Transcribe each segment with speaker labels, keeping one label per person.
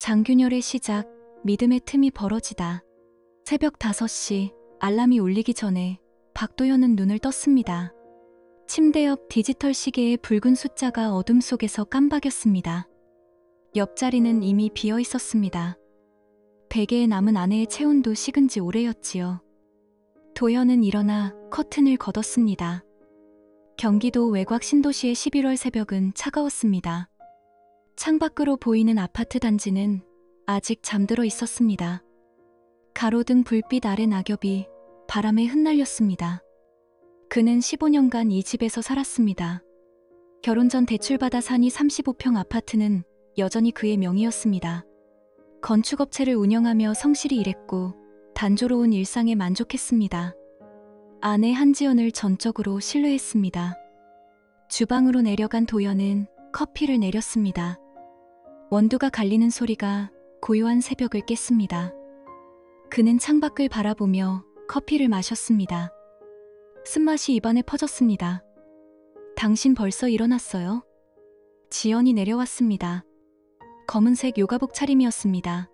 Speaker 1: 장균열의 시작, 믿음의 틈이 벌어지다. 새벽 5시, 알람이 울리기 전에 박도연은 눈을 떴습니다. 침대 옆 디지털 시계의 붉은 숫자가 어둠 속에서 깜박였습니다. 옆자리는 이미 비어 있었습니다. 베개에 남은 아내의 체온도 식은 지 오래였지요. 도연은 일어나 커튼을 걷었습니다. 경기도 외곽 신도시의 11월 새벽은 차가웠습니다. 창밖으로 보이는 아파트 단지는 아직 잠들어 있었습니다. 가로등 불빛 아래 낙엽이 바람에 흩날렸습니다. 그는 15년간 이 집에서 살았습니다. 결혼 전 대출받아 산 이 35평 아파트는 여전히 그의 명의였습니다. 건축업체를 운영하며 성실히 일했고 단조로운 일상에 만족했습니다. 아내 한지연을 전적으로 신뢰했습니다. 주방으로 내려간 도연은 커피를 내렸습니다. 원두가 갈리는 소리가 고요한 새벽을 깼습니다. 그는 창밖을 바라보며 커피를 마셨습니다. 쓴맛이 입안에 퍼졌습니다. 당신 벌써 일어났어요? 지연이 내려왔습니다. 검은색 요가복 차림이었습니다.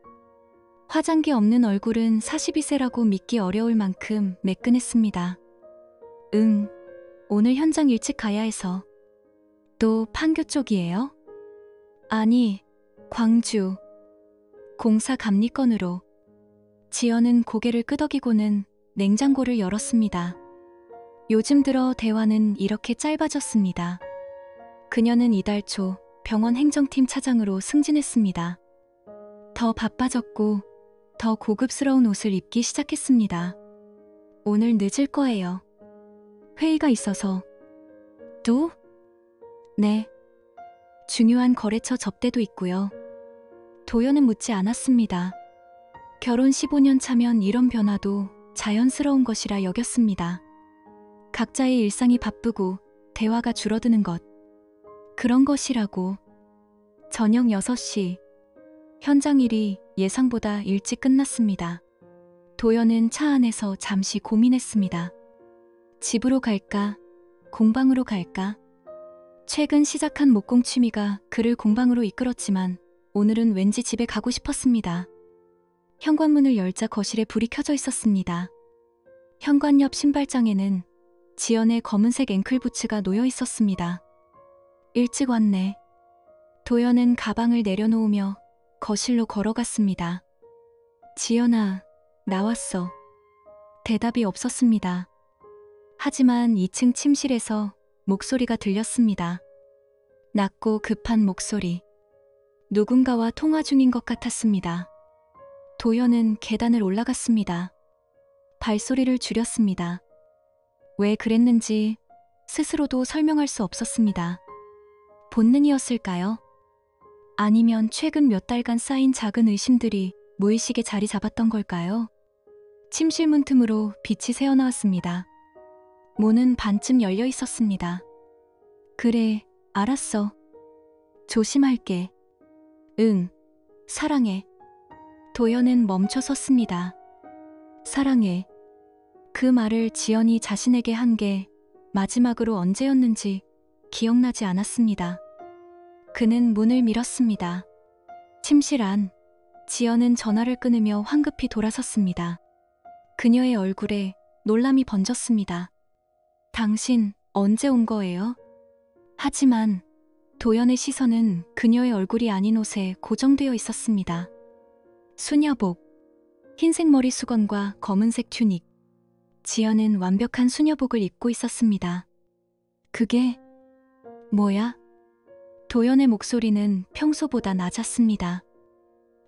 Speaker 1: 화장기 없는 얼굴은 42세라고 믿기 어려울 만큼 매끈했습니다. 응, 오늘 현장 일찍 가야 해서. 또 판교 쪽이에요? 아니, 광주. 공사 감리 건으로. 지연은 고개를 끄덕이고는 냉장고를 열었습니다. 요즘 들어 대화는 이렇게 짧아졌습니다. 그녀는 이달 초 병원 행정팀 차장으로 승진했습니다. 더 바빠졌고 더 고급스러운 옷을 입기 시작했습니다. 오늘 늦을 거예요. 회의가 있어서. 또? 네. 중요한 거래처 접대도 있고요. 도연은 묻지 않았습니다. 결혼 15년 차면 이런 변화도 자연스러운 것이라 여겼습니다. 각자의 일상이 바쁘고 대화가 줄어드는 것. 그런 것이라고. 저녁 6시. 현장 일이 예상보다 일찍 끝났습니다. 도연은 차 안에서 잠시 고민했습니다. 집으로 갈까? 공방으로 갈까? 최근 시작한 목공 취미가 그를 공방으로 이끌었지만 오늘은 왠지 집에 가고 싶었습니다. 현관문을 열자 거실에 불이 켜져 있었습니다. 현관 옆 신발장에는 지연의 검은색 앵클부츠가 놓여 있었습니다. 일찍 왔네. 도연은 가방을 내려놓으며 거실로 걸어갔습니다. 지연아, 나왔어. 대답이 없었습니다. 하지만 2층 침실에서 목소리가 들렸습니다. 낮고 급한 목소리. 누군가와 통화 중인 것 같았습니다. 도연은 계단을 올라갔습니다. 발소리를 줄였습니다. 왜 그랬는지 스스로도 설명할 수 없었습니다. 본능이었을까요? 아니면 최근 몇 달간 쌓인 작은 의심들이 무의식에 자리 잡았던 걸까요? 침실 문틈으로 빛이 새어나왔습니다. 문은 반쯤 열려 있었습니다. 그래, 알았어. 조심할게. 응, 사랑해. 도연은 멈춰 섰습니다. 사랑해. 그 말을 지연이 자신에게 한 게 마지막으로 언제였는지 기억나지 않았습니다. 그는 문을 밀었습니다. 침실 안, 지연은 전화를 끊으며 황급히 돌아섰습니다. 그녀의 얼굴에 놀람이 번졌습니다. 당신 언제 온 거예요? 하지만 도연의 시선은 그녀의 얼굴이 아닌 옷에 고정되어 있었습니다. 수녀복, 흰색 머리 수건과 검은색 튜닉. 지연은 완벽한 수녀복을 입고 있었습니다. 그게 뭐야? 도연의 목소리는 평소보다 낮았습니다.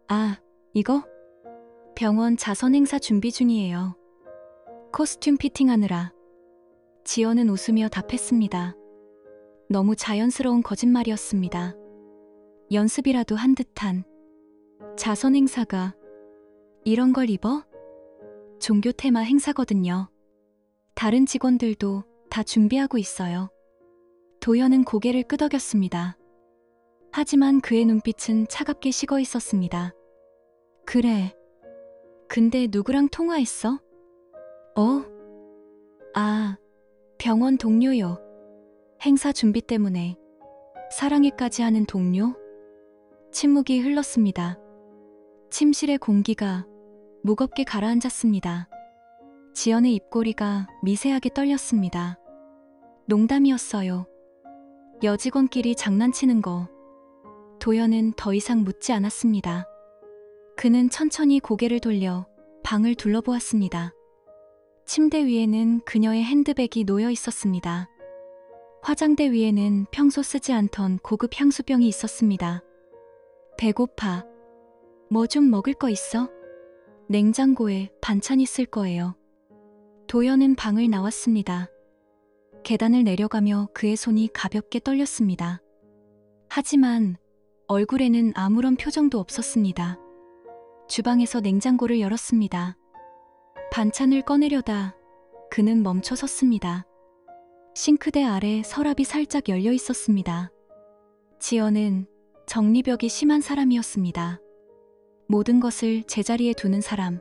Speaker 1: 아, 이거? 병원 자선 행사 준비 중이에요. 코스튬 피팅하느라. 지연은 웃으며 답했습니다. 너무 자연스러운 거짓말이었습니다. 연습이라도 한 듯한. 자선 행사가 이런 걸 입어? 종교 테마 행사거든요. 다른 직원들도 다 준비하고 있어요. 도연은 고개를 끄덕였습니다. 하지만 그의 눈빛은 차갑게 식어 있었습니다. 그래. 근데 누구랑 통화했어? 아, 병원 동료요. 행사 준비 때문에. 사랑해까지 하는 동료? 침묵이 흘렀습니다. 침실의 공기가 무겁게 가라앉았습니다. 지연의 입꼬리가 미세하게 떨렸습니다. 농담이었어요. 여직원끼리 장난치는 거. 도연은 더 이상 묻지 않았습니다. 그는 천천히 고개를 돌려 방을 둘러보았습니다. 침대 위에는 그녀의 핸드백이 놓여 있었습니다. 화장대 위에는 평소 쓰지 않던 고급 향수병이 있었습니다. 배고파. 뭐 좀 먹을 거 있어? 냉장고에 반찬 있을 거예요. 도연은 방을 나왔습니다. 계단을 내려가며 그의 손이 가볍게 떨렸습니다. 하지만 얼굴에는 아무런 표정도 없었습니다. 주방에서 냉장고를 열었습니다. 반찬을 꺼내려다 그는 멈춰 섰습니다. 싱크대 아래 서랍이 살짝 열려 있었습니다. 지연은 정리벽이 심한 사람이었습니다. 모든 것을 제자리에 두는 사람.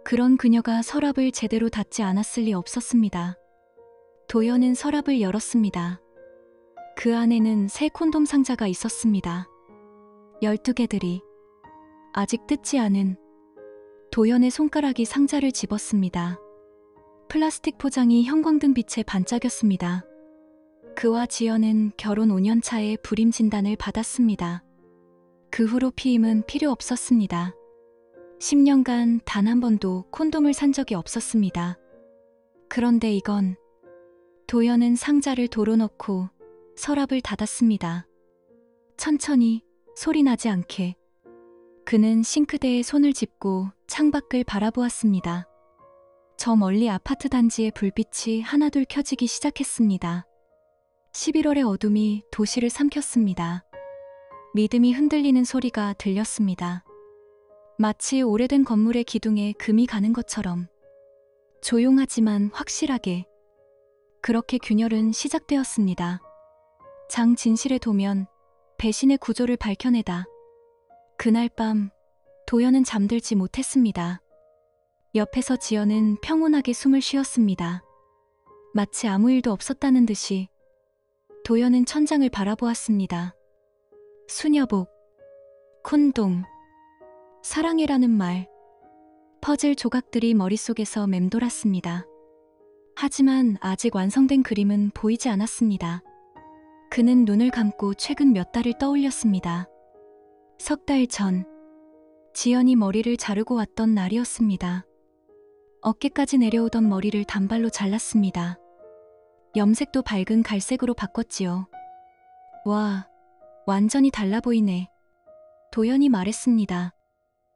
Speaker 1: 그런 그녀가 서랍을 제대로 닫지 않았을 리 없었습니다. 도연은 서랍을 열었습니다. 그 안에는 새 콘돔 상자가 있었습니다. 12개들이. 아직 뜯지 않은. 도연의 손가락이 상자를 집었습니다. 플라스틱 포장이 형광등 빛에 반짝였습니다. 그와 지연은 결혼 5년 차에 불임 진단을 받았습니다. 그 후로 피임은 필요 없었습니다. 10년간 단 한 번도 콘돔을 산 적이 없었습니다. 그런데 이건. 도연은 상자를 도로 넣고 서랍을 닫았습니다. 천천히, 소리 나지 않게. 그는 싱크대에 손을 짚고 창밖을 바라보았습니다. 저 멀리 아파트 단지의 불빛이 하나둘 켜지기 시작했습니다. 11월의 어둠이 도시를 삼켰습니다. 믿음이 흔들리는 소리가 들렸습니다. 마치 오래된 건물의 기둥에 금이 가는 것처럼. 조용하지만 확실하게. 그렇게 균열은 시작되었습니다. 장진실의 도면, 배신의 구조를 밝혀내다. 그날 밤 도연은 잠들지 못했습니다. 옆에서 지연은 평온하게 숨을 쉬었습니다. 마치 아무 일도 없었다는 듯이. 도연은 천장을 바라보았습니다. 수녀복, 콘돔, 사랑해라는 말, 퍼즐 조각들이 머릿속에서 맴돌았습니다. 하지만 아직 완성된 그림은 보이지 않았습니다. 그는 눈을 감고 최근 몇 달을 떠올렸습니다. 석 달 전, 지연이 머리를 자르고 왔던 날이었습니다. 어깨까지 내려오던 머리를 단발로 잘랐습니다. 염색도 밝은 갈색으로 바꿨지요. 와, 완전히 달라 보이네. 도연이 말했습니다.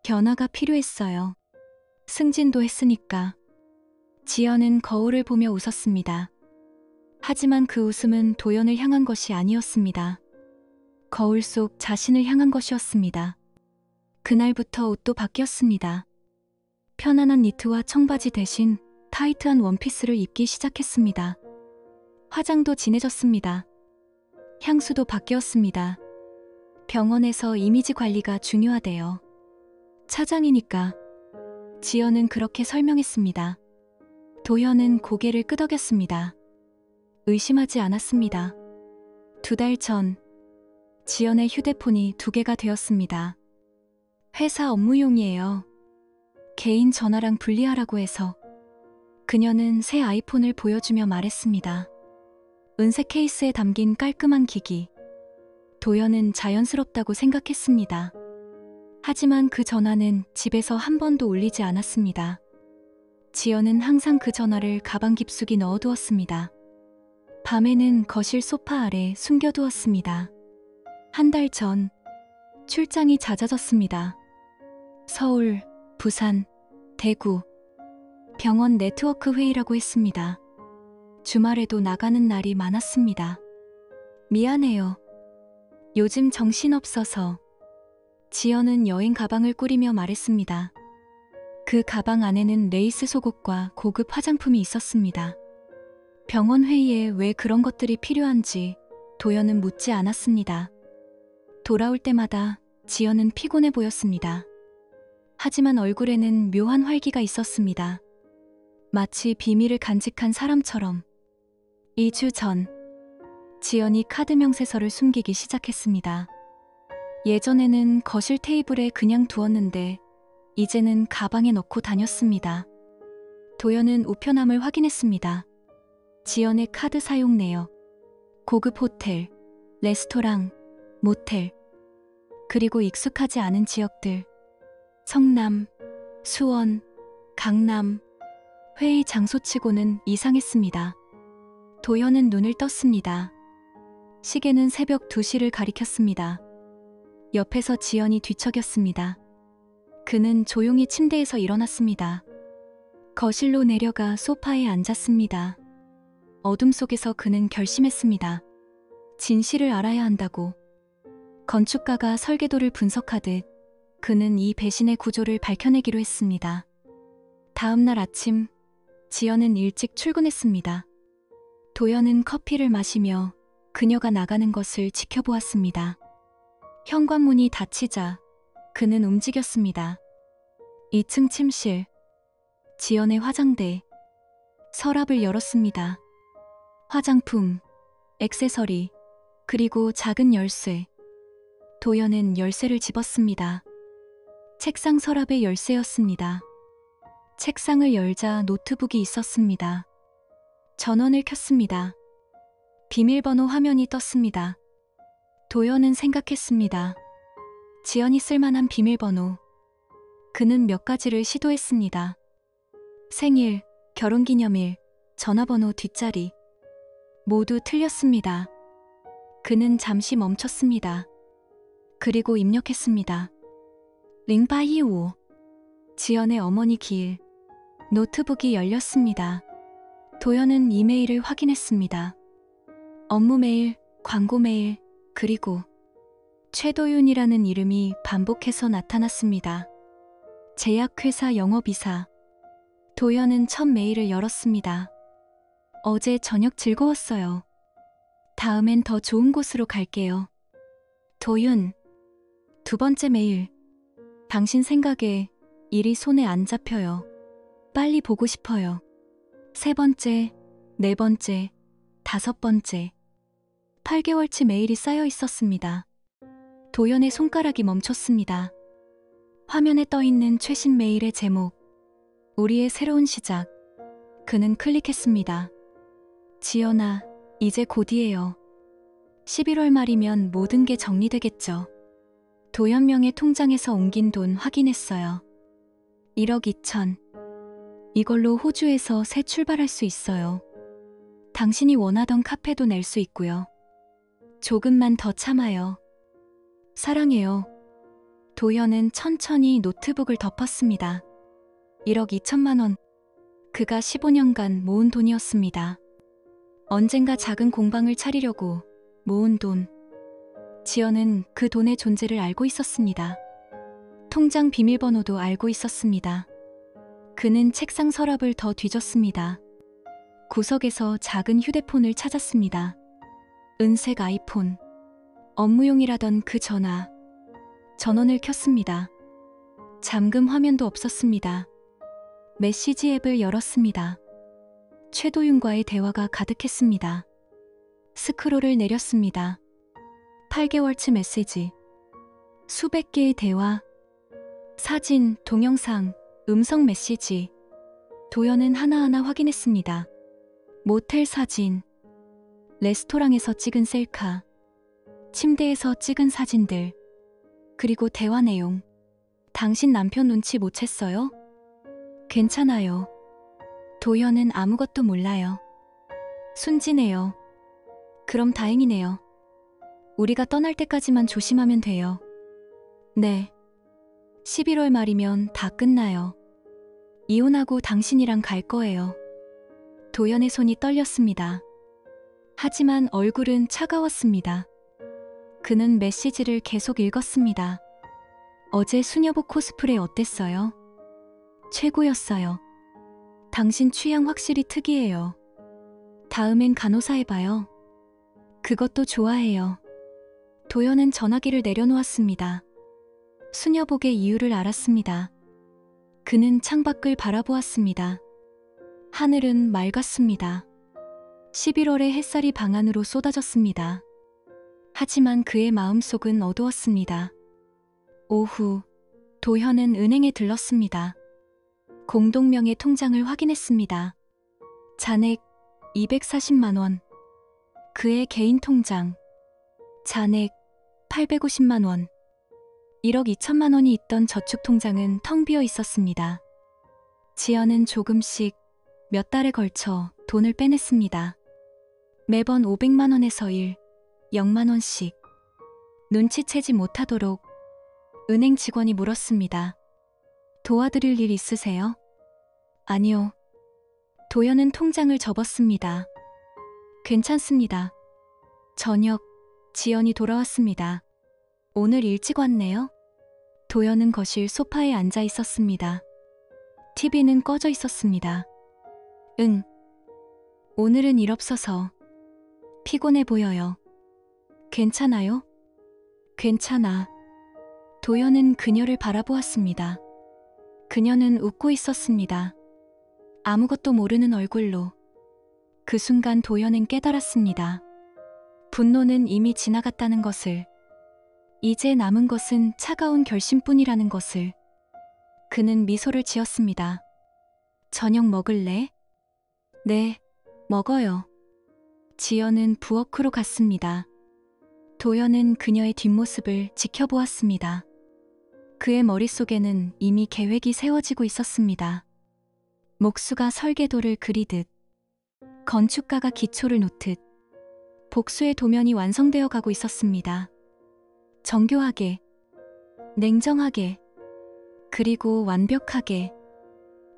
Speaker 1: 변화가 필요했어요. 승진도 했으니까. 지연은 거울을 보며 웃었습니다. 하지만 그 웃음은 도연을 향한 것이 아니었습니다. 거울 속 자신을 향한 것이었습니다. 그날부터 옷도 바뀌었습니다. 편안한 니트와 청바지 대신 타이트한 원피스를 입기 시작했습니다. 화장도 진해졌습니다. 향수도 바뀌었습니다. 병원에서 이미지 관리가 중요하대요. 차장이니까. 지연은 그렇게 설명했습니다. 도연은 고개를 끄덕였습니다. 의심하지 않았습니다. 2달 전, 지연의 휴대폰이 2개가 되었습니다. 회사 업무용이에요. 개인 전화랑 분리하라고 해서. 그녀는 새 아이폰을 보여주며 말했습니다. 은색 케이스에 담긴 깔끔한 기기. 도연은 자연스럽다고 생각했습니다. 하지만 그 전화는 집에서 한 번도 울리지 않았습니다. 지연은 항상 그 전화를 가방 깊숙이 넣어두었습니다. 밤에는 거실 소파 아래 숨겨두었습니다. 1달 전, 출장이 잦아졌습니다. 서울, 부산, 대구. 병원 네트워크 회의라고 했습니다. 주말에도 나가는 날이 많았습니다. 미안해요. 요즘 정신없어서. 지연은 여행 가방을 꾸리며 말했습니다. 그 가방 안에는 레이스 속옷과 고급 화장품이 있었습니다. 병원 회의에 왜 그런 것들이 필요한지 도연은 묻지 않았습니다. 돌아올 때마다 지연은 피곤해 보였습니다. 하지만 얼굴에는 묘한 활기가 있었습니다. 마치 비밀을 간직한 사람처럼. 2주 전, 지연이 카드 명세서를 숨기기 시작했습니다. 예전에는 거실 테이블에 그냥 두었는데 이제는 가방에 넣고 다녔습니다. 도연은 우편함을 확인했습니다. 지연의 카드 사용 내역, 고급 호텔, 레스토랑, 모텔, 그리고 익숙하지 않은 지역들, 성남, 수원, 강남, 회의 장소치고는 이상했습니다. 도연은 눈을 떴습니다. 시계는 새벽 2시를 가리켰습니다. 옆에서 지연이 뒤척였습니다. 그는 조용히 침대에서 일어났습니다. 거실로 내려가 소파에 앉았습니다. 어둠 속에서 그는 결심했습니다. 진실을 알아야 한다고. 건축가가 설계도를 분석하듯 그는 이 배신의 구조를 밝혀내기로 했습니다. 다음 날 아침, 지연은 일찍 출근했습니다. 도연은 커피를 마시며 그녀가 나가는 것을 지켜보았습니다. 현관문이 닫히자 그는 움직였습니다. 2층 침실, 지연의 화장대, 서랍을 열었습니다. 화장품, 액세서리, 그리고 작은 열쇠. 도연은 열쇠를 집었습니다. 책상 서랍의 열쇠였습니다. 책상을 열자 노트북이 있었습니다. 전원을 켰습니다. 비밀번호 화면이 떴습니다. 도연은 생각했습니다. 지연이 쓸만한 비밀번호. 그는 몇 가지를 시도했습니다. 생일, 결혼기념일, 전화번호 뒷자리. 모두 틀렸습니다. 그는 잠시 멈췄습니다. 그리고 입력했습니다. 링바이오. 지연의 어머니 길. 노트북이 열렸습니다. 도연은 이메일을 확인했습니다. 업무 메일, 광고 메일, 그리고 최도윤이라는 이름이 반복해서 나타났습니다. 제약회사 영업이사. 도연은 첫 메일을 열었습니다. 어제 저녁 즐거웠어요. 다음엔 더 좋은 곳으로 갈게요. 도윤. 두 번째 메일. 당신 생각에 일이 손에 안 잡혀요. 빨리 보고 싶어요. 세 번째, 네 번째, 다섯 번째. 8개월치 메일이 쌓여 있었습니다. 도연의 손가락이 멈췄습니다. 화면에 떠있는 최신 메일의 제목. 우리의 새로운 시작. 그는 클릭했습니다. 지연아, 이제 곧이에요. 11월 말이면 모든 게 정리되겠죠. 도연명의 통장에서 옮긴 돈 확인했어요. 1억 2천. 이걸로 호주에서 새 출발할 수 있어요. 당신이 원하던 카페도 낼 수 있고요. 조금만 더 참아요. 사랑해요. 도연은 천천히 노트북을 덮었습니다. 1억 2천만 원. 그가 15년간 모은 돈이었습니다. 언젠가 작은 공방을 차리려고 모은 돈. 지연은 그 돈의 존재를 알고 있었습니다. 통장 비밀번호도 알고 있었습니다. 그는 책상 서랍을 더 뒤졌습니다. 구석에서 작은 휴대폰을 찾았습니다. 은색 아이폰. 업무용이라던 그 전화. 전원을 켰습니다. 잠금 화면도 없었습니다. 메시지 앱을 열었습니다. 최도윤과의 대화가 가득했습니다. 스크롤을 내렸습니다. 8개월치 메시지. 수백 개의 대화. 사진, 동영상, 음성 메시지. 도연은 하나하나 확인했습니다. 모텔 사진, 레스토랑에서 찍은 셀카, 침대에서 찍은 사진들, 그리고 대화 내용. 당신 남편 눈치 못 챘어요? 괜찮아요. 도연은 아무것도 몰라요. 순진해요. 그럼 다행이네요. 우리가 떠날 때까지만 조심하면 돼요. 네. 11월 말이면 다 끝나요. 이혼하고 당신이랑 갈 거예요. 도연의 손이 떨렸습니다. 하지만 얼굴은 차가웠습니다. 그는 메시지를 계속 읽었습니다. 어제 수녀복 코스프레 어땠어요? 최고였어요. 당신 취향 확실히 특이해요. 다음엔 간호사 해봐요. 그것도 좋아해요. 도연은 전화기를 내려놓았습니다. 수녀복의 이유를 알았습니다. 그는 창밖을 바라보았습니다. 하늘은 맑았습니다. 11월의 햇살이 방 안으로 쏟아졌습니다. 하지만 그의 마음속은 어두웠습니다. 오후, 도현은 은행에 들렀습니다. 공동명의 통장을 확인했습니다. 잔액 240만 원. 그의 개인 통장. 잔액 850만 원. 1억 2천만 원이 있던 저축 통장은 텅 비어 있었습니다. 지연은 조금씩 몇 달에 걸쳐 돈을 빼냈습니다. 매번 500만 원에서 0만 원씩. 눈치채지 못하도록 은행 직원이 물었습니다. 도와드릴 일 있으세요? 아니요. 도연은 통장을 접었습니다. 괜찮습니다. 저녁, 지연이 돌아왔습니다. 오늘 일찍 왔네요. 도연은 거실 소파에 앉아 있었습니다. TV는 꺼져 있었습니다. 응. 오늘은 일 없어서 피곤해 보여요. 괜찮아요? 괜찮아. 도연은 그녀를 바라보았습니다. 그녀는 웃고 있었습니다. 아무것도 모르는 얼굴로. 그 순간 도연은 깨달았습니다. 분노는 이미 지나갔다는 것을. 이제 남은 것은 차가운 결심뿐이라는 것을. 그는 미소를 지었습니다. 저녁 먹을래? 네, 먹어요. 지연은 부엌으로 갔습니다. 도연은 그녀의 뒷모습을 지켜보았습니다. 그의 머릿속에는 이미 계획이 세워지고 있었습니다. 목수가 설계도를 그리듯, 건축가가 기초를 놓듯, 복수의 도면이 완성되어 가고 있었습니다. 정교하게, 냉정하게, 그리고 완벽하게.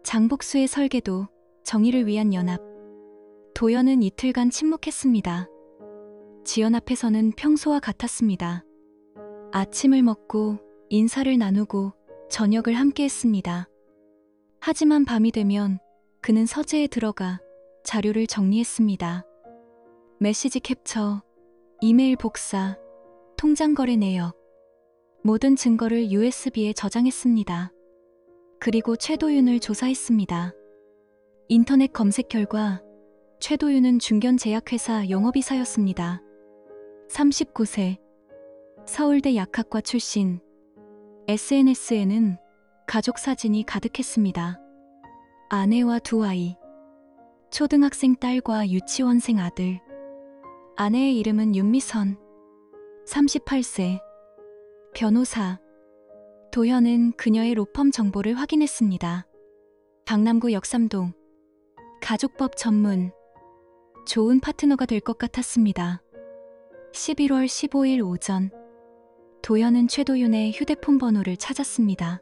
Speaker 1: 장복수의 설계도, 정의를 위한 연합. 도연은 이틀간 침묵했습니다. 지연 앞에서는 평소와 같았습니다. 아침을 먹고 인사를 나누고 저녁을 함께 했습니다. 하지만 밤이 되면 그는 서재에 들어가 자료를 정리했습니다. 메시지 캡처, 이메일 복사, 통장 거래 내역, 모든 증거를 USB에 저장했습니다. 그리고 최도윤을 조사했습니다. 인터넷 검색 결과 최도윤은 중견제약회사 영업이사였습니다. 39세, 서울대 약학과 출신. SNS에는 가족 사진이 가득했습니다. 아내와 두 아이, 초등학생 딸과 유치원생 아들. 아내의 이름은 윤미선, 38세, 변호사. 도현은 그녀의 로펌 정보를 확인했습니다. 강남구 역삼동, 가족법 전문. 좋은 파트너가 될 것 같았습니다. 11월 15일 오전, 도연은 최도윤의 휴대폰 번호를 찾았습니다.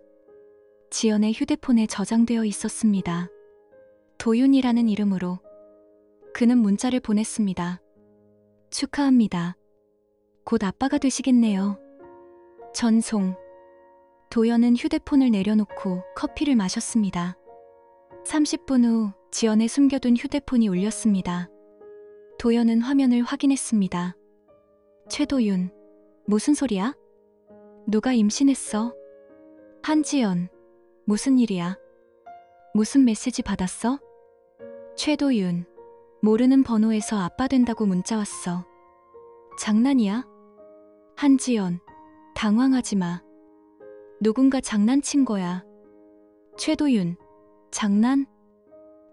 Speaker 1: 지연의 휴대폰에 저장되어 있었습니다. 도윤이라는 이름으로. 그는 문자를 보냈습니다. 축하합니다. 곧 아빠가 되시겠네요. 전송. 도연은 휴대폰을 내려놓고 커피를 마셨습니다. 30분 후 지연의 숨겨둔 휴대폰이 울렸습니다. 도연은 화면을 확인했습니다. 최도윤, 무슨 소리야? 누가 임신했어? 한지연, 무슨 일이야? 무슨 메시지 받았어? 최도윤, 모르는 번호에서 아빠 된다고 문자 왔어. 장난이야? 한지연, 당황하지 마. 누군가 장난친 거야. 최도윤, 장난?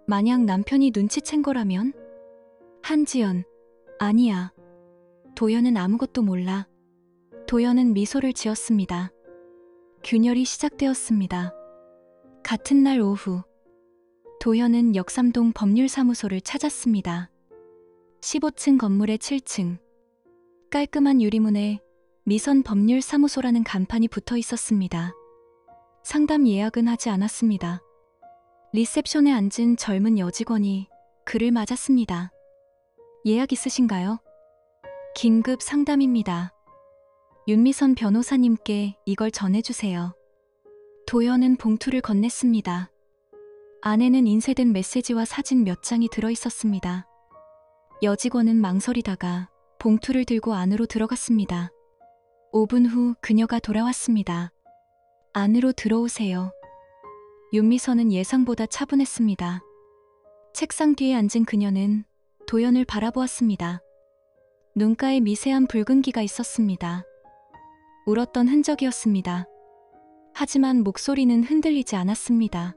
Speaker 1: 만약 남편이 눈치챈 거라면? 한지연, 아니야. 도연은 아무것도 몰라. 도연은 미소를 지었습니다. 균열이 시작되었습니다. 같은 날 오후, 도연은 역삼동 법률사무소를 찾았습니다. 15층 건물의 7층. 깔끔한 유리문에 미선 법률사무소라는 간판이 붙어 있었습니다. 상담 예약은 하지 않았습니다. 리셉션에 앉은 젊은 여직원이 그를 맞았습니다. 예약 있으신가요? 긴급 상담입니다. 윤미선 변호사님께 이걸 전해주세요. 도연은 봉투를 건넸습니다. 안에는 인쇄된 메시지와 사진 몇 장이 들어있었습니다. 여직원은 망설이다가 봉투를 들고 안으로 들어갔습니다. 5분 후 그녀가 돌아왔습니다. 안으로 들어오세요. 윤미선은 예상보다 차분했습니다. 책상 뒤에 앉은 그녀는 도연을 바라보았습니다. 눈가에 미세한 붉은기가 있었습니다. 울었던 흔적이었습니다. 하지만 목소리는 흔들리지 않았습니다.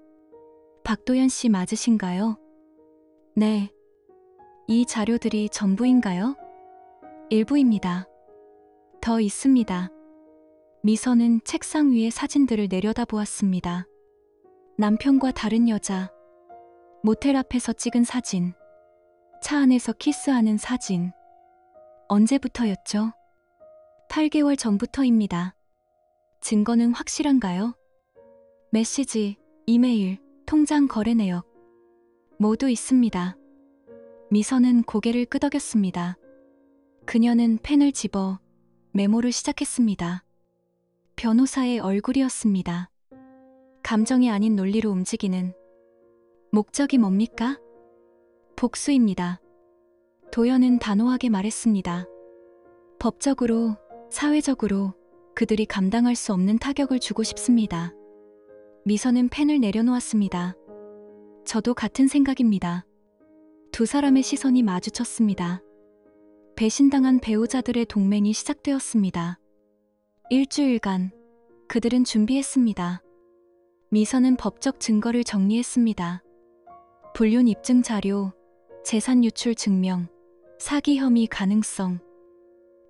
Speaker 1: 박도현 씨 맞으신가요? 네. 이 자료들이 전부인가요? 일부입니다. 더 있습니다. 미선은 책상 위의 사진들을 내려다보았습니다. 남편과 다른 여자, 모텔 앞에서 찍은 사진, 차 안에서 키스하는 사진. 언제부터였죠? 8개월 전부터입니다. 증거는 확실한가요? 메시지, 이메일, 통장 거래 내역 모두 있습니다. 미선은 고개를 끄덕였습니다. 그녀는 펜을 집어 메모를 시작했습니다. 변호사의 얼굴이었습니다. 감정이 아닌 논리로 움직이는 목적이 뭡니까? 복수입니다. 도연은 단호하게 말했습니다. 법적으로, 사회적으로 그들이 감당할 수 없는 타격을 주고 싶습니다. 미선은 펜을 내려놓았습니다. 저도 같은 생각입니다. 두 사람의 시선이 마주쳤습니다. 배신당한 배우자들의 동맹이 시작되었습니다. 일주일간 그들은 준비했습니다. 미선은 법적 증거를 정리했습니다. 불륜 입증 자료, 재산 유출 증명, 사기 혐의 가능성,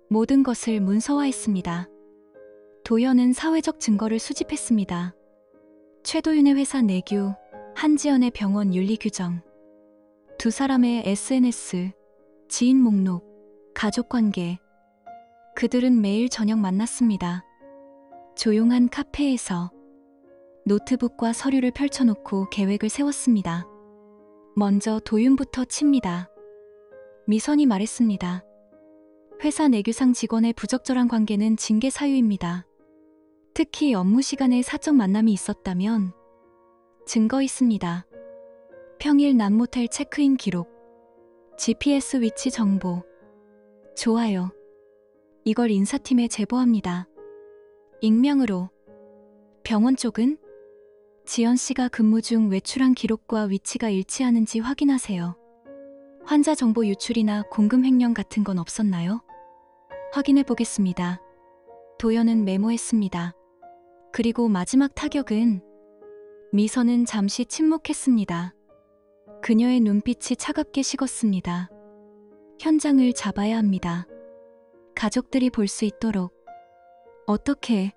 Speaker 1: 모든 것을 문서화했습니다. 도연은 사회적 증거를 수집했습니다. 최도윤의 회사 내규, 한지연의 병원 윤리 규정, 두 사람의 SNS, 지인 목록, 가족관계. 그들은 매일 저녁 만났습니다. 조용한 카페에서 노트북과 서류를 펼쳐놓고 계획을 세웠습니다. 먼저 도윤부터 칩니다. 미선이 말했습니다. 회사 내규상 직원의 부적절한 관계는 징계 사유입니다. 특히 업무 시간에 사적 만남이 있었다면 증거 있습니다. 평일 남모텔 체크인 기록, GPS 위치 정보. 좋아요. 이걸 인사팀에 제보합니다. 익명으로. 병원 쪽은? 지연 씨가 근무 중 외출한 기록과 위치가 일치하는지 확인하세요. 환자 정보 유출이나 공금 횡령 같은 건 없었나요? 확인해 보겠습니다. 도연은 메모했습니다. 그리고 마지막 타격은? 미선은 잠시 침묵했습니다. 그녀의 눈빛이 차갑게 식었습니다. 현장을 잡아야 합니다. 가족들이 볼 수 있도록. 어떻게?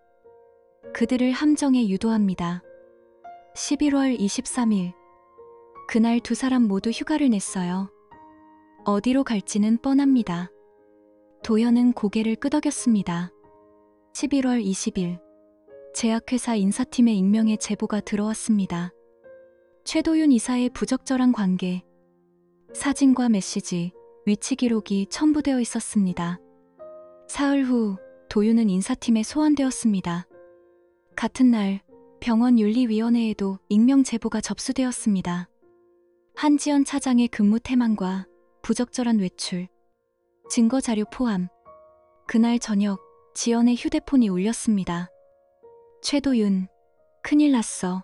Speaker 1: 그들을 함정에 유도합니다. 11월 23일. 그날 두 사람 모두 휴가를 냈어요. 어디로 갈지는 뻔합니다. 도연은 고개를 끄덕였습니다. 11월 20일. 제약회사 인사팀의 익명의 제보가 들어왔습니다. 최도윤 이사의 부적절한 관계, 사진과 메시지, 위치 기록이 첨부되어 있었습니다. 사흘 후 도윤은 인사팀에 소환되었습니다. 같은 날 병원 윤리위원회에도 익명 제보가 접수되었습니다. 한지연 차장의 근무 태만과 부적절한 외출, 증거 자료 포함. 그날 저녁 지연의 휴대폰이 울렸습니다. 최도윤, 큰일 났어.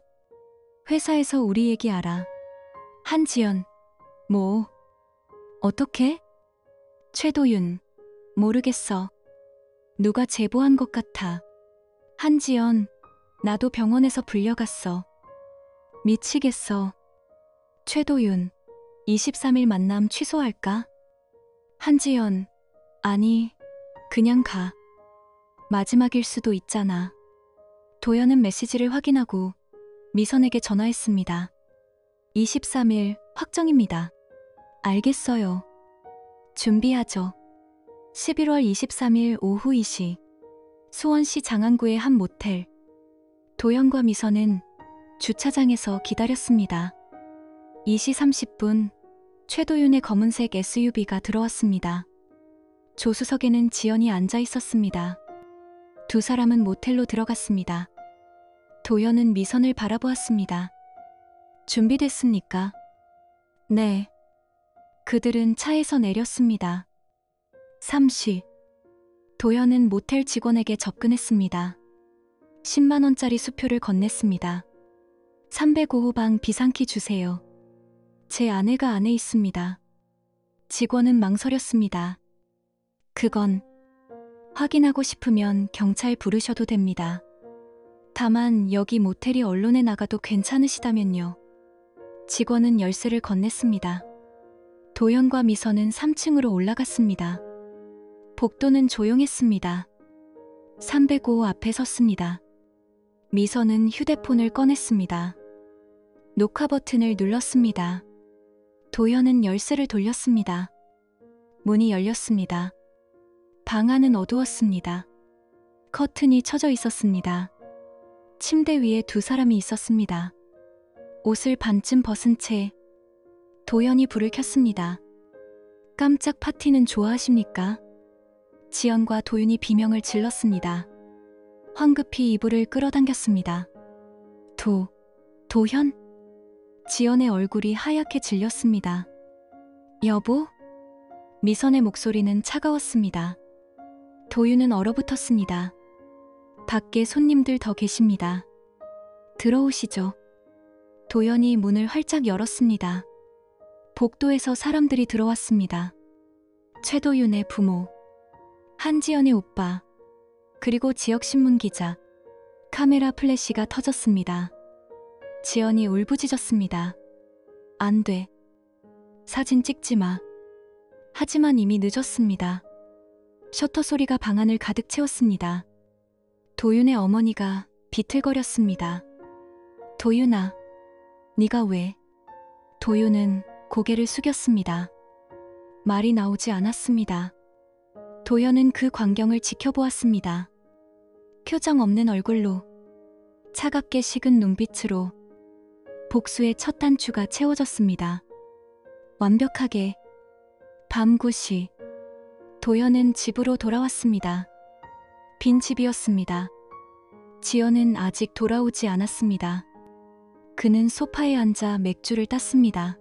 Speaker 1: 회사에서 우리 얘기 알아. 한지연, 뭐? 어떻게? 최도윤, 모르겠어. 누가 제보한 것 같아. 한지연, 나도 병원에서 불려갔어. 미치겠어. 최도윤, 23일 만남 취소할까? 한지연, 아니, 그냥 가. 마지막일 수도 있잖아. 도연은 메시지를 확인하고 미선에게 전화했습니다. 23일 확정입니다. 알겠어요. 준비하죠. 11월 23일 오후 2시 수원시 장안구의 한 모텔. 도연과 미선은 주차장에서 기다렸습니다. 2시 30분 최도윤의 검은색 SUV가 들어왔습니다. 조수석에는 지연이 앉아 있었습니다. 두 사람은 모텔로 들어갔습니다. 도연은 미선을 바라보았습니다. 준비됐습니까? 네. 그들은 차에서 내렸습니다. 3시. 도연은 모텔 직원에게 접근했습니다. 10만 원짜리 수표를 건넸습니다. 305호방 비상키 주세요. 제 아내가 안에 있습니다. 직원은 망설였습니다. 그건 확인하고 싶으면 경찰 부르셔도 됩니다. 다만 여기 모텔이 언론에 나가도 괜찮으시다면요. 직원은 열쇠를 건넸습니다. 도연과 미선은 3층으로 올라갔습니다. 복도는 조용했습니다. 305 앞에 섰습니다. 미선은 휴대폰을 꺼냈습니다. 녹화 버튼을 눌렀습니다. 도연은 열쇠를 돌렸습니다. 문이 열렸습니다. 방 안은 어두웠습니다. 커튼이 쳐져 있었습니다. 침대 위에 두 사람이 있었습니다. 옷을 반쯤 벗은 채 도연이 불을 켰습니다. 깜짝 파티는 좋아하십니까? 지연과 도윤이 비명을 질렀습니다. 황급히 이불을 끌어당겼습니다. 도현? 지연의 얼굴이 하얗게 질렸습니다. 여보? 미선의 목소리는 차가웠습니다. 도윤은 얼어붙었습니다. 밖에 손님들 더 계십니다. 들어오시죠. 도연이 문을 활짝 열었습니다. 복도에서 사람들이 들어왔습니다. 최도윤의 부모, 한지연의 오빠, 그리고 지역신문 기자. 카메라 플래시가 터졌습니다. 지연이 울부짖었습니다. 안 돼. 사진 찍지 마. 하지만 이미 늦었습니다. 셔터 소리가 방 안을 가득 채웠습니다. 도윤의 어머니가 비틀거렸습니다. 도윤아, 네가 왜? 도윤은 고개를 숙였습니다. 말이 나오지 않았습니다. 도연은 그 광경을 지켜보았습니다. 표정 없는 얼굴로, 차갑게 식은 눈빛으로 복수의 첫 단추가 채워졌습니다. 완벽하게. 밤 9시, 도연은 집으로 돌아왔습니다. 빈 집이었습니다. 지연은 아직 돌아오지 않았습니다. 그는 소파에 앉아 맥주를 땄습니다.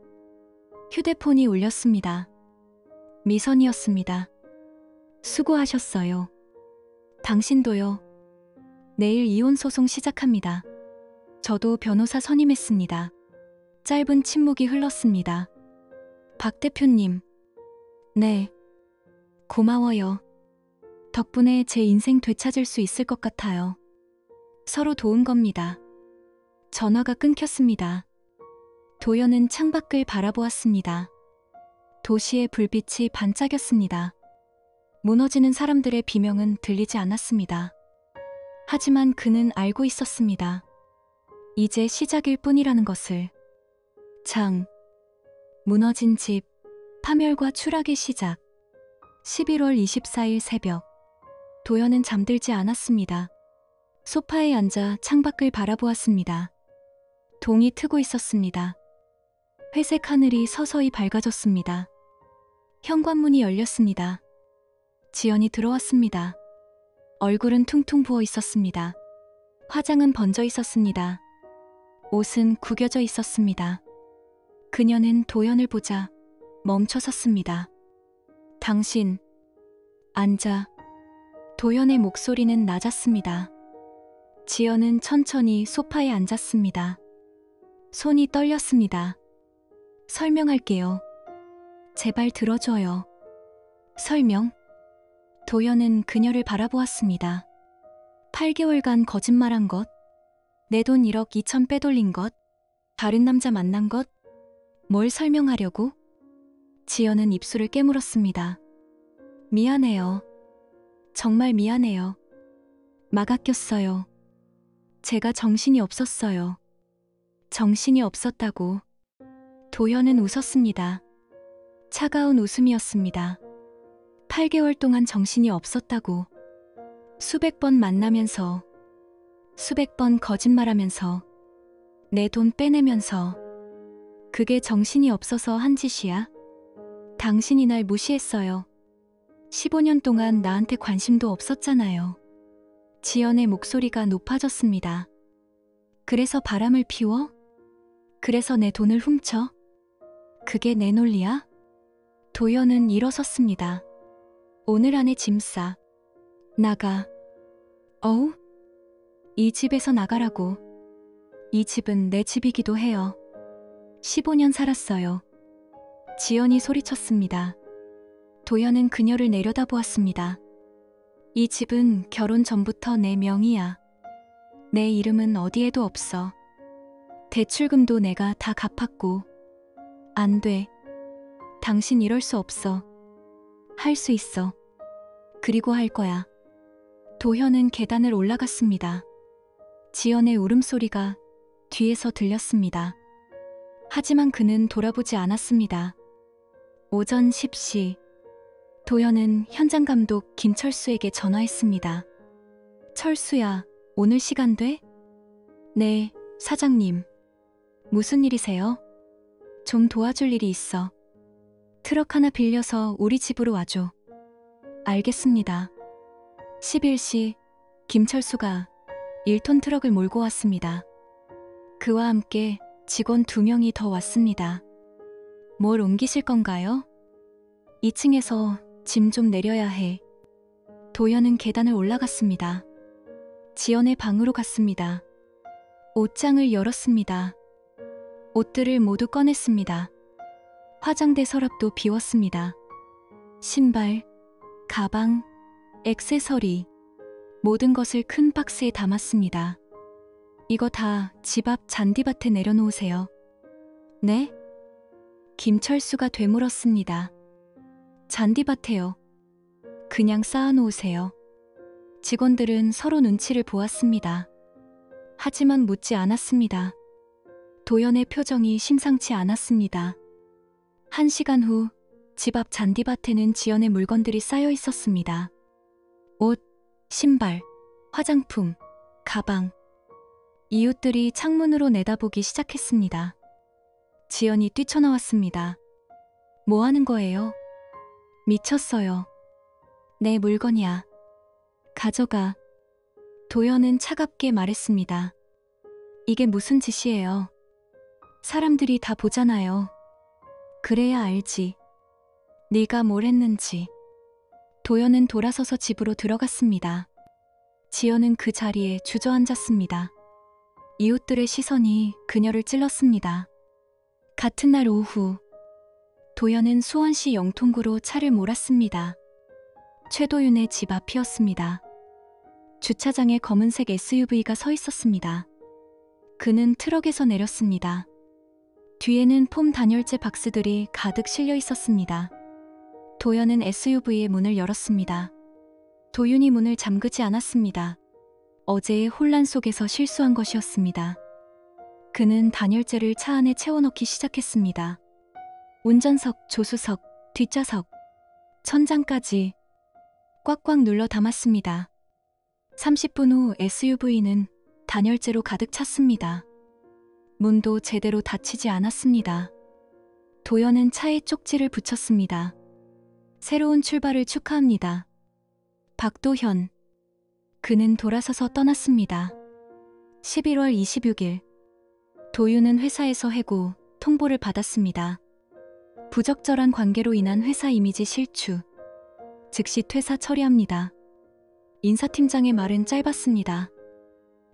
Speaker 1: 휴대폰이 울렸습니다. 미선이었습니다. 수고하셨어요. 당신도요. 내일 이혼 소송 시작합니다. 저도 변호사 선임했습니다. 짧은 침묵이 흘렀습니다. 박 대표님. 네. 고마워요. 덕분에 제 인생 되찾을 수 있을 것 같아요. 서로 도운 겁니다. 전화가 끊겼습니다. 도연은 창밖을 바라보았습니다. 도시의 불빛이 반짝였습니다. 무너지는 사람들의 비명은 들리지 않았습니다. 하지만 그는 알고 있었습니다. 이제 시작일 뿐이라는 것을. 무너진 집, 파멸과 추락의 시작. 11월 24일 새벽. 도연은 잠들지 않았습니다. 소파에 앉아 창밖을 바라보았습니다. 동이 트고 있었습니다. 회색 하늘이 서서히 밝아졌습니다. 현관문이 열렸습니다. 지연이 들어왔습니다. 얼굴은 퉁퉁 부어 있었습니다. 화장은 번져 있었습니다. 옷은 구겨져 있었습니다. 그녀는 도연을 보자 멈춰 섰습니다. 당신, 앉아. 도연의 목소리는 낮았습니다. 지연은 천천히 소파에 앉았습니다. 손이 떨렸습니다. 설명할게요. 제발 들어줘요. 설명? 도연은 그녀를 바라보았습니다. 8개월간 거짓말한 것, 내 돈 1억 2천 빼돌린 것, 다른 남자 만난 것, 뭘 설명하려고? 지연은 입술을 깨물었습니다. 미안해요. 정말 미안해요. 막 아꼈어요. 제가 정신이 없었어요. 정신이 없었다고. 도연은 웃었습니다. 차가운 웃음이었습니다. 8개월 동안 정신이 없었다고. 수백 번 만나면서, 수백 번 거짓말하면서, 내 돈 빼내면서. 그게 정신이 없어서 한 짓이야? 당신이 날 무시했어요. 15년 동안 나한테 관심도 없었잖아요. 지연의 목소리가 높아졌습니다. 그래서 바람을 피워? 그래서 내 돈을 훔쳐? 그게 내 논리야? 도연은 일어섰습니다. 오늘 안에 짐 싸. 나가. 어우? 이 집에서 나가라고. 이 집은 내 집이기도 해요. 15년 살았어요. 지연이 소리쳤습니다. 도연은 그녀를 내려다보았습니다. 이 집은 결혼 전부터 내 명의야. 내 이름은 어디에도 없어. 대출금도 내가 다 갚았고. 안 돼. 당신 이럴 수 없어. 할 수 있어. 그리고 할 거야. 도현은 계단을 올라갔습니다. 지연의 울음소리가 뒤에서 들렸습니다. 하지만 그는 돌아보지 않았습니다. 오전 10시, 도현은 현장 감독 김철수에게 전화했습니다. 철수야, 오늘 시간 돼? 네, 사장님. 무슨 일이세요? 좀 도와줄 일이 있어. 트럭 하나 빌려서 우리 집으로 와줘. 알겠습니다. 11시, 김철수가 1톤 트럭을 몰고 왔습니다. 그와 함께 직원 2명이 더 왔습니다. 뭘 옮기실 건가요? 2층에서 짐 좀 내려야 해. 도현은 계단을 올라갔습니다. 지연의 방으로 갔습니다. 옷장을 열었습니다. 옷들을 모두 꺼냈습니다. 화장대 서랍도 비웠습니다. 신발, 가방, 액세서리, 모든 것을 큰 박스에 담았습니다. 이거 다 집 앞 잔디밭에 내려놓으세요. 네? 김철수가 되물었습니다. 잔디밭에요. 그냥 쌓아놓으세요. 직원들은 서로 눈치를 보았습니다. 하지만 묻지 않았습니다. 도연의 표정이 심상치 않았습니다. 1시간 후, 집 앞 잔디밭에는 지연의 물건들이 쌓여 있었습니다. 옷, 신발, 화장품, 가방. 이웃들이 창문으로 내다보기 시작했습니다. 지연이 뛰쳐나왔습니다. 뭐 하는 거예요? 미쳤어요. 내 물건이야. 가져가. 도연은 차갑게 말했습니다. 이게 무슨 짓이에요? 사람들이 다 보잖아요. 그래야 알지. 네가 뭘 했는지. 도연은 돌아서서 집으로 들어갔습니다. 지연은 그 자리에 주저앉았습니다. 이웃들의 시선이 그녀를 찔렀습니다. 같은 날 오후, 도연은 수원시 영통구로 차를 몰았습니다. 최도윤의 집 앞이었습니다. 주차장에 검은색 SUV가 서 있었습니다. 그는 트럭에서 내렸습니다. 뒤에는 폼 단열재 박스들이 가득 실려 있었습니다. 도연은 SUV의 문을 열었습니다. 도윤이 문을 잠그지 않았습니다. 어제의 혼란 속에서 실수한 것이었습니다. 그는 단열재를 차 안에 채워넣기 시작했습니다. 운전석, 조수석, 뒷좌석, 천장까지 꽉꽉 눌러 담았습니다. 30분 후 SUV는 단열재로 가득 찼습니다. 문도 제대로 닫히지 않았습니다. 도연은 차에 쪽지를 붙였습니다. 새로운 출발을 축하합니다. 박도현. 그는 돌아서서 떠났습니다. 11월 26일, 도윤은 회사에서 해고, 통보를 받았습니다. 부적절한 관계로 인한 회사 이미지 실추. 즉시 퇴사 처리합니다. 인사팀장의 말은 짧았습니다.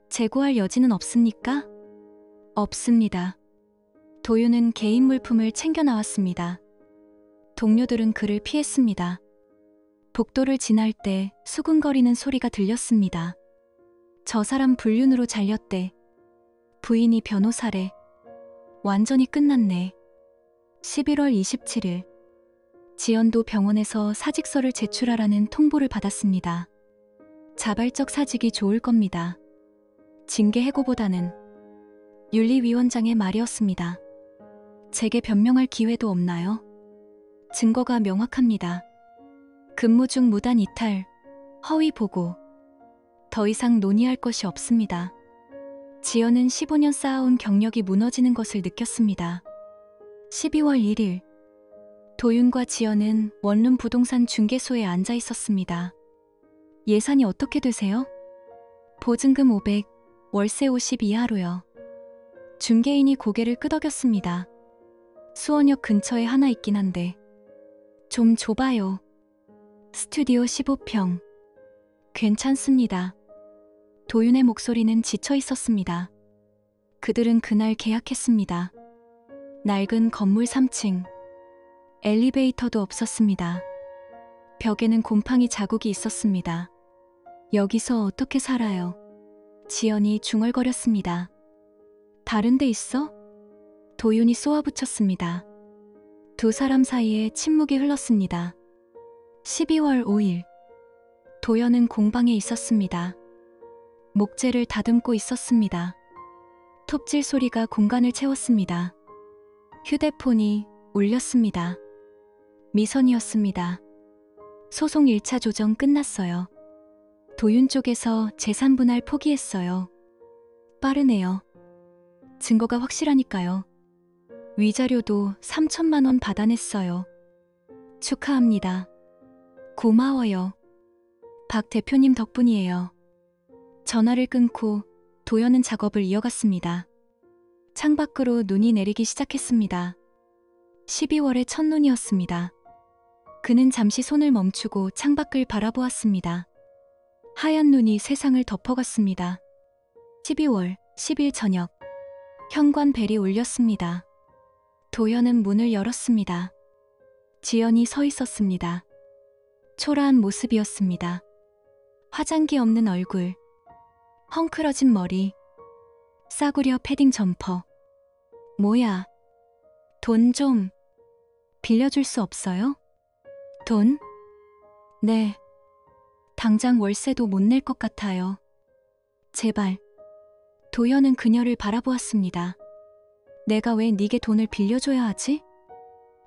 Speaker 1: 재고할 여지는 없습니까? 없습니다. 도윤은 개인 물품을 챙겨 나왔습니다. 동료들은 그를 피했습니다. 복도를 지날 때 수근거리는 소리가 들렸습니다. 저 사람 불륜으로 잘렸대. 부인이 변호사래. 완전히 끝났네. 11월 27일, 지연도 병원에서 사직서를 제출하라는 통보를 받았습니다. 자발적 사직이 좋을 겁니다. 징계 해고보다는. 윤리위원장의 말이었습니다. 제게 변명할 기회도 없나요? 증거가 명확합니다. 근무 중 무단 이탈, 허위 보고. 더 이상 논의할 것이 없습니다. 지연은 15년 쌓아온 경력이 무너지는 것을 느꼈습니다. 12월 1일, 도윤과 지연은 원룸 부동산 중개소에 앉아 있었습니다. 예산이 어떻게 되세요? 보증금 500, 월세 50 이하로요. 중개인이 고개를 끄덕였습니다. 수원역 근처에 하나 있긴 한데 좀 좁아요. 스튜디오 15평. 괜찮습니다. 도윤의 목소리는 지쳐 있었습니다. 그들은 그날 계약했습니다. 낡은 건물 3층. 엘리베이터도 없었습니다. 벽에는 곰팡이 자국이 있었습니다. 여기서 어떻게 살아요? 지연이 중얼거렸습니다. 다른 데 있어? 도윤이 쏘아붙였습니다. 두 사람 사이에 침묵이 흘렀습니다. 12월 5일. 도연은 공방에 있었습니다. 목재를 다듬고 있었습니다. 톱질 소리가 공간을 채웠습니다. 휴대폰이 울렸습니다. 미선이었습니다. 소송 1차 조정 끝났어요. 도윤 쪽에서 재산 분할 포기했어요. 빠르네요. 증거가 확실하니까요. 위자료도 3천만 원 받아냈어요. 축하합니다. 고마워요. 박 대표님 덕분이에요. 전화를 끊고 도연은 작업을 이어갔습니다. 창밖으로 눈이 내리기 시작했습니다. 12월의 첫눈이었습니다. 그는 잠시 손을 멈추고 창밖을 바라보았습니다. 하얀 눈이 세상을 덮어갔습니다. 12월 10일 저녁. 현관 벨이 울렸습니다. 도연은 문을 열었습니다. 지연이 서 있었습니다. 초라한 모습이었습니다. 화장기 없는 얼굴, 헝클어진 머리, 싸구려 패딩 점퍼. 뭐야? 돈 좀 빌려줄 수 없어요? 돈? 네. 당장 월세도 못 낼 것 같아요. 제발. 도연은 그녀를 바라보았습니다. 내가 왜 네게 돈을 빌려줘야 하지?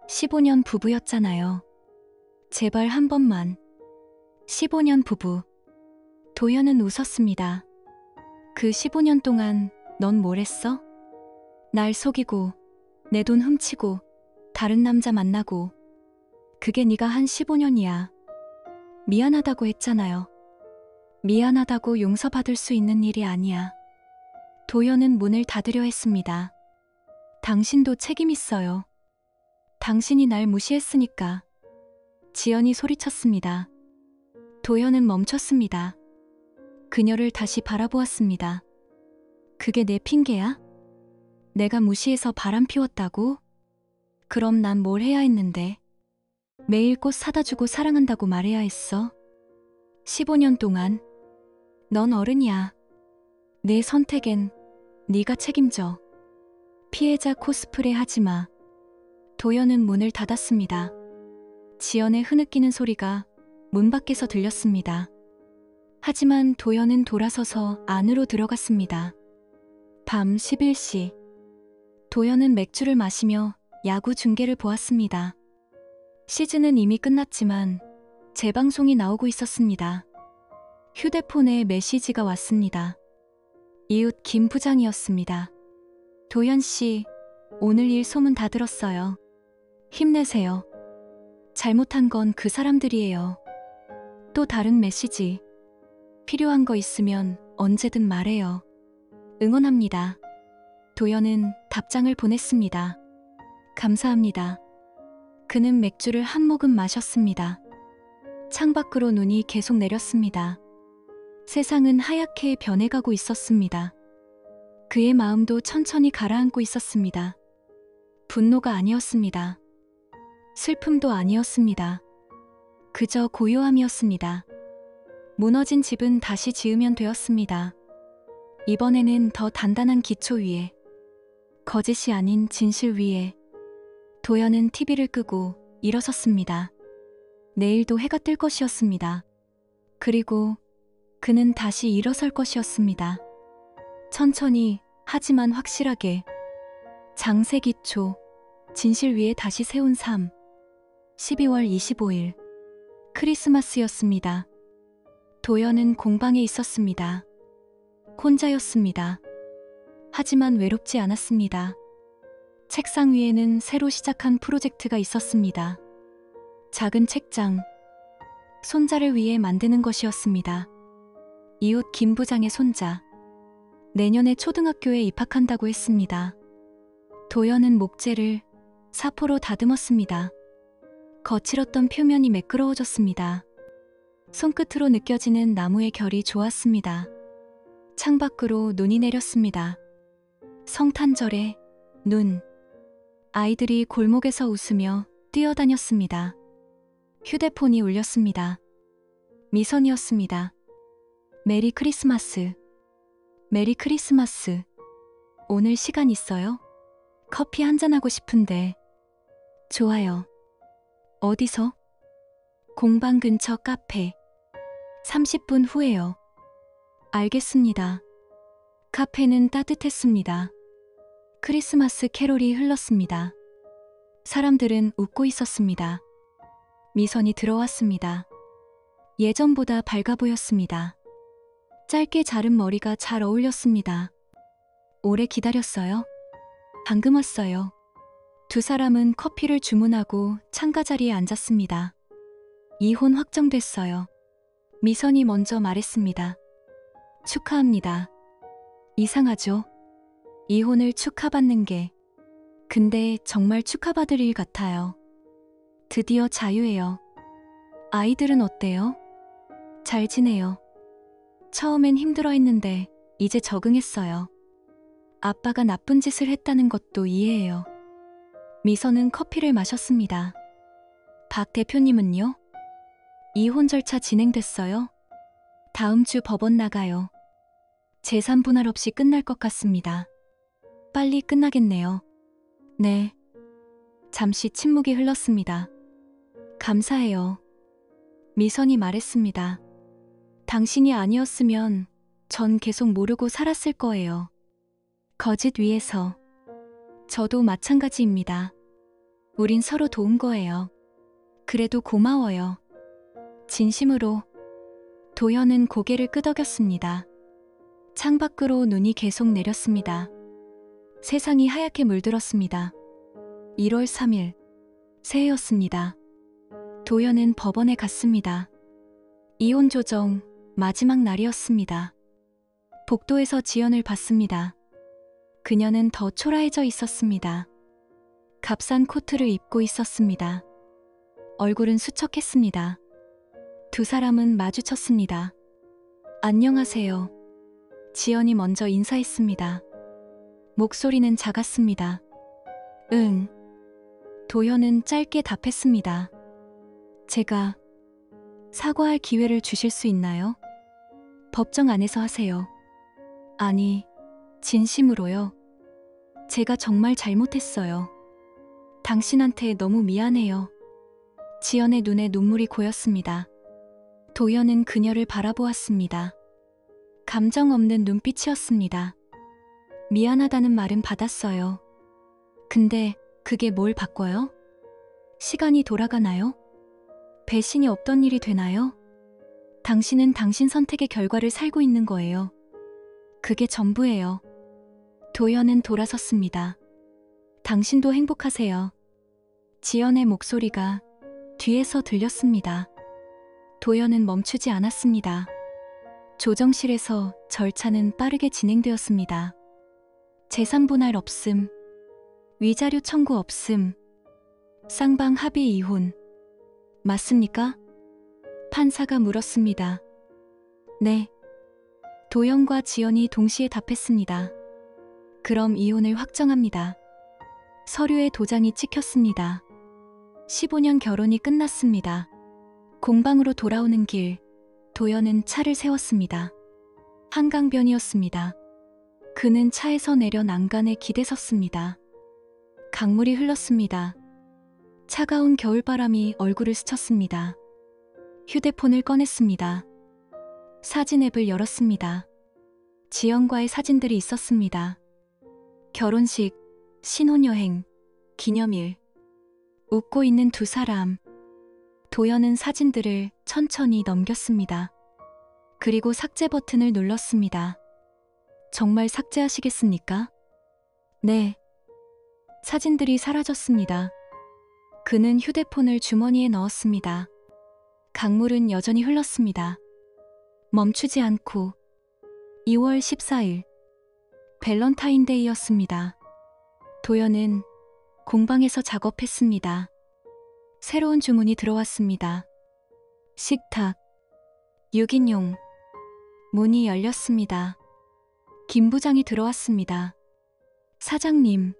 Speaker 1: 15년 부부였잖아요. 제발 한 번만. 15년 부부. 도연은 웃었습니다. 그 15년 동안 넌 뭘 했어? 날 속이고 내 돈 훔치고 다른 남자 만나고. 그게 네가 한 15년이야. 미안하다고 했잖아요. 미안하다고 용서받을 수 있는 일이 아니야. 도연은 문을 닫으려 했습니다. 당신도 책임 있어요. 당신이 날 무시했으니까. 지연이 소리쳤습니다. 도연은 멈췄습니다. 그녀를 다시 바라보았습니다. 그게 내 핑계야? 내가 무시해서 바람 피웠다고? 그럼 난 뭘 해야 했는데? 매일 꽃 사다 주고 사랑한다고 말해야 했어? 15년 동안. 넌 어른이야. 내 선택엔 네가 책임져. 피해자 코스프레 하지 마. 도연은 문을 닫았습니다. 지연의 흐느끼는 소리가 문 밖에서 들렸습니다. 하지만 도연은 돌아서서 안으로 들어갔습니다. 밤 11시. 도연은 맥주를 마시며 야구 중계를 보았습니다. 시즌은 이미 끝났지만 재방송이 나오고 있었습니다. 휴대폰에 메시지가 왔습니다. 이웃 김 부장이었습니다. 도연 씨, 오늘 일 소문 다 들었어요. 힘내세요. 잘못한 건 그 사람들이에요. 또 다른 메시지. 필요한 거 있으면 언제든 말해요. 응원합니다. 도연은 답장을 보냈습니다. 감사합니다. 그는 맥주를 한 모금 마셨습니다. 창밖으로 눈이 계속 내렸습니다. 세상은 하얗게 변해가고 있었습니다. 그의 마음도 천천히 가라앉고 있었습니다. 분노가 아니었습니다. 슬픔도 아니었습니다. 그저 고요함이었습니다. 무너진 집은 다시 지으면 되었습니다. 이번에는 더 단단한 기초 위에, 거짓이 아닌 진실 위에. 도연은 TV를 끄고 일어섰습니다. 내일도 해가 뜰 것이었습니다. 그리고 그는 다시 일어설 것이었습니다. 천천히 하지만 확실하게. 장세 기초, 진실 위에 다시 세운 삶. 12월 25일. 크리스마스였습니다. 도연은 공방에 있었습니다. 혼자였습니다. 하지만 외롭지 않았습니다. 책상 위에는 새로 시작한 프로젝트가 있었습니다. 작은 책장. 손자를 위해 만드는 것이었습니다. 이웃 김 부장의 손자. 내년에 초등학교에 입학한다고 했습니다. 도연은 목재를 사포로 다듬었습니다. 거칠었던 표면이 매끄러워졌습니다. 손끝으로 느껴지는 나무의 결이 좋았습니다. 창밖으로 눈이 내렸습니다. 성탄절에 눈. 아이들이 골목에서 웃으며 뛰어다녔습니다. 휴대폰이 울렸습니다. 미선이었습니다. 메리 크리스마스. 메리 크리스마스. 오늘 시간 있어요? 커피 한잔하고 싶은데. 좋아요. 어디서? 공방 근처 카페. 30분 후에요. 알겠습니다. 카페는 따뜻했습니다. 크리스마스 캐롤이 흘렀습니다. 사람들은 웃고 있었습니다. 미선이 들어왔습니다. 예전보다 밝아 보였습니다. 짧게 자른 머리가 잘 어울렸습니다. 오래 기다렸어요? 방금 왔어요. 두 사람은 커피를 주문하고 창가 자리에 앉았습니다. 이혼 확정됐어요. 미선이 먼저 말했습니다. 축하합니다. 이상하죠? 이혼을 축하받는 게. 근데 정말 축하받을 일 같아요. 드디어 자유예요. 아이들은 어때요? 잘 지내요. 처음엔 힘들어했는데 이제 적응했어요. 아빠가 나쁜 짓을 했다는 것도 이해해요. 미선은 커피를 마셨습니다. 박 대표님은요? 이혼 절차 진행됐어요? 다음 주 법원 나가요. 재산 분할 없이 끝날 것 같습니다. 빨리 끝나겠네요. 네. 잠시 침묵이 흘렀습니다. 감사해요. 미선이 말했습니다. 당신이 아니었으면 전 계속 모르고 살았을 거예요. 거짓 위에서. 저도 마찬가지입니다. 우린 서로 도운 거예요. 그래도 고마워요. 진심으로. 도연은 고개를 끄덕였습니다. 창밖으로 눈이 계속 내렸습니다. 세상이 하얗게 물들었습니다. 1월 3일, 새해였습니다. 도연은 법원에 갔습니다. 이혼 조정 마지막 날이었습니다. 복도에서 지연을 봤습니다. 그녀는 더 초라해져 있었습니다. 값싼 코트를 입고 있었습니다. 얼굴은 수척했습니다. 두 사람은 마주쳤습니다. 안녕하세요. 지연이 먼저 인사했습니다. 목소리는 작았습니다. 응. 도현은 짧게 답했습니다. 제가 사과할 기회를 주실 수 있나요? 법정 안에서 하세요. 아니, 진심으로요. 제가 정말 잘못했어요. 당신한테 너무 미안해요. 지연의 눈에 눈물이 고였습니다. 도연은 그녀를 바라보았습니다. 감정 없는 눈빛이었습니다. 미안하다는 말은 받았어요. 근데 그게 뭘 바꿔요? 시간이 돌아가나요? 배신이 없던 일이 되나요? 당신은 당신 선택의 결과를 살고 있는 거예요. 그게 전부예요. 도연은 돌아섰습니다. 당신도 행복하세요. 지연의 목소리가 뒤에서 들렸습니다. 도연은 멈추지 않았습니다. 조정실에서 절차는 빠르게 진행되었습니다. 재산 분할 없음, 위자료 청구 없음, 쌍방 합의 이혼. 맞습니까? 판사가 물었습니다. 네. 도연과 지연이 동시에 답했습니다. 그럼 이혼을 확정합니다. 서류에 도장이 찍혔습니다. 15년 결혼이 끝났습니다. 공방으로 돌아오는 길, 도연은 차를 세웠습니다. 한강변이었습니다. 그는 차에서 내려 난간에 기대섰습니다. 강물이 흘렀습니다. 차가운 겨울바람이 얼굴을 스쳤습니다. 휴대폰을 꺼냈습니다. 사진 앱을 열었습니다. 지연과의 사진들이 있었습니다. 결혼식, 신혼여행, 기념일. 웃고 있는 두 사람. 도연은 사진들을 천천히 넘겼습니다. 그리고 삭제 버튼을 눌렀습니다. 정말 삭제하시겠습니까? 네. 사진들이 사라졌습니다. 그는 휴대폰을 주머니에 넣었습니다. 강물은 여전히 흘렀습니다. 멈추지 않고. 2월 14일. 밸런타인데이였습니다. 도연은 공방에서 작업했습니다. 새로운 주문이 들어왔습니다. 식탁, 6인용. 문이 열렸습니다. 김 부장이 들어왔습니다. 사장님,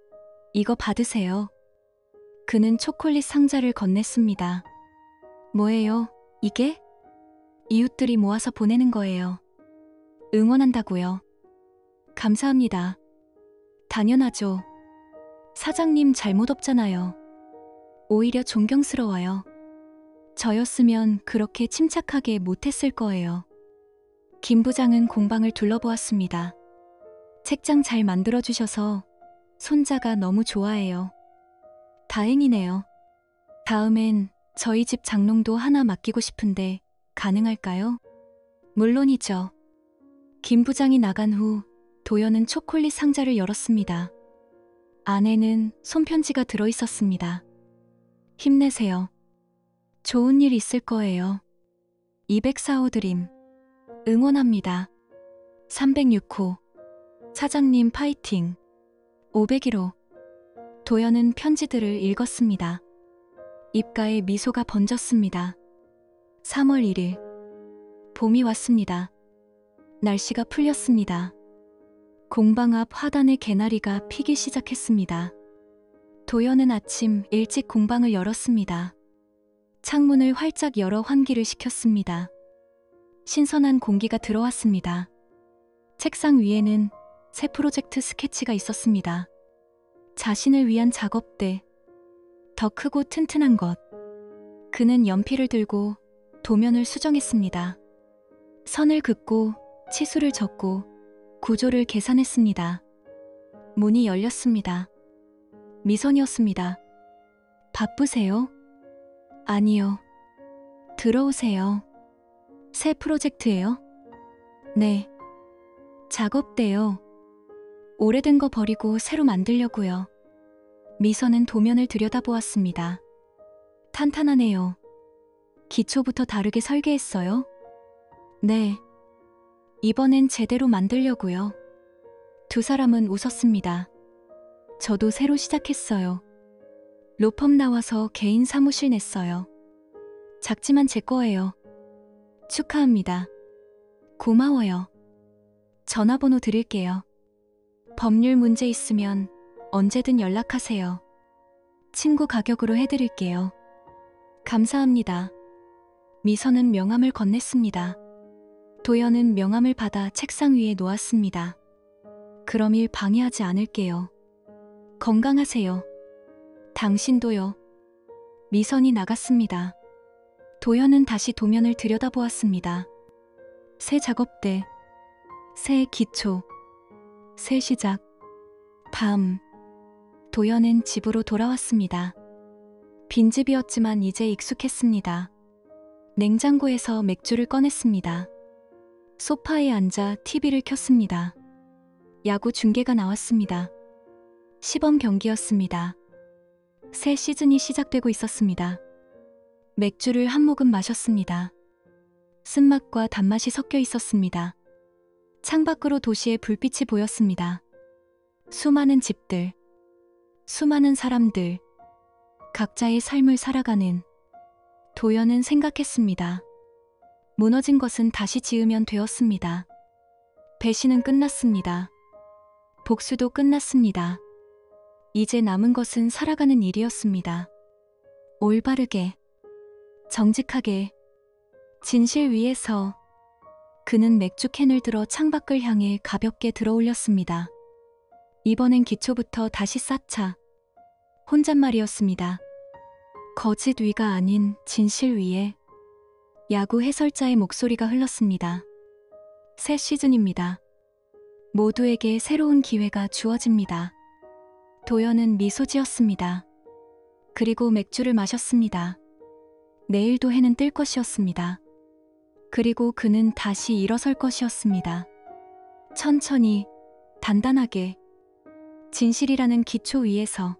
Speaker 1: 이거 받으세요. 그는 초콜릿 상자를 건넸습니다. 뭐예요, 이게? 이웃들이 모아서 보내는 거예요. 응원한다고요. 감사합니다. 당연하죠. 사장님 잘못 없잖아요. 오히려 존경스러워요. 저였으면 그렇게 침착하게 못했을 거예요. 김 부장은 공방을 둘러보았습니다. 책장 잘 만들어주셔서 손자가 너무 좋아해요. 다행이네요. 다음엔 저희 집 장롱도 하나 맡기고 싶은데 가능할까요? 물론이죠. 김 부장이 나간 후 도연은 초콜릿 상자를 열었습니다. 안에는 손편지가 들어있었습니다. 힘내세요. 좋은 일 있을 거예요. 204호 드림. 응원합니다. 306호. 사장님 파이팅. 501호. 도연은 편지들을 읽었습니다. 입가에 미소가 번졌습니다. 3월 1일. 봄이 왔습니다. 날씨가 풀렸습니다. 공방 앞 화단의 개나리가 피기 시작했습니다. 도연은 아침 일찍 공방을 열었습니다. 창문을 활짝 열어 환기를 시켰습니다. 신선한 공기가 들어왔습니다. 책상 위에는 새 프로젝트 스케치가 있었습니다. 자신을 위한 작업대, 더 크고 튼튼한 것. 그는 연필을 들고 도면을 수정했습니다. 선을 긋고 치수를 적고 구조를 계산했습니다. 문이 열렸습니다. 미선이었습니다. 바쁘세요? 아니요. 들어오세요. 새 프로젝트예요? 네. 작업대요. 오래된 거 버리고 새로 만들려고요. 미선은 도면을 들여다보았습니다. 탄탄하네요. 기초부터 다르게 설계했어요? 네. 이번엔 제대로 만들려고요. 두 사람은 웃었습니다. 저도 새로 시작했어요. 로펌 나와서 개인 사무실 냈어요. 작지만 제 거예요. 축하합니다. 고마워요. 전화번호 드릴게요. 법률 문제 있으면 언제든 연락하세요. 친구 가격으로 해드릴게요. 감사합니다. 미선은 명함을 건넸습니다. 도연은 명함을 받아 책상 위에 놓았습니다. 그럼 일 방해하지 않을게요. 건강하세요. 당신도요. 미선이 나갔습니다. 도연은 다시 도면을 들여다보았습니다. 새 작업대, 새 기초, 새 시작. 밤. 도연은 집으로 돌아왔습니다. 빈집이었지만 이제 익숙했습니다. 냉장고에서 맥주를 꺼냈습니다. 소파에 앉아 TV를 켰습니다. 야구 중계가 나왔습니다. 시범 경기였습니다. 새 시즌이 시작되고 있었습니다. 맥주를 한 모금 마셨습니다. 쓴맛과 단맛이 섞여 있었습니다. 창밖으로 도시의 불빛이 보였습니다. 수많은 집들, 수많은 사람들, 각자의 삶을 살아가는. 도연은 생각했습니다. 무너진 것은 다시 지으면 되었습니다. 배신은 끝났습니다. 복수도 끝났습니다. 이제 남은 것은 살아가는 일이었습니다. 올바르게, 정직하게, 진실 위에서. 그는 맥주캔을 들어 창밖을 향해 가볍게 들어올렸습니다. 이번엔 기초부터 다시 쌓자. 혼잣말이었습니다. 거짓 위가 아닌 진실 위에. 야구 해설자의 목소리가 흘렀습니다. 새 시즌입니다. 모두에게 새로운 기회가 주어집니다. 도연은 미소 지었습니다. 그리고 맥주를 마셨습니다. 내일도 해는 뜰 것이었습니다. 그리고 그는 다시 일어설 것이었습니다. 천천히, 단단하게, 진실이라는 기초 위에서.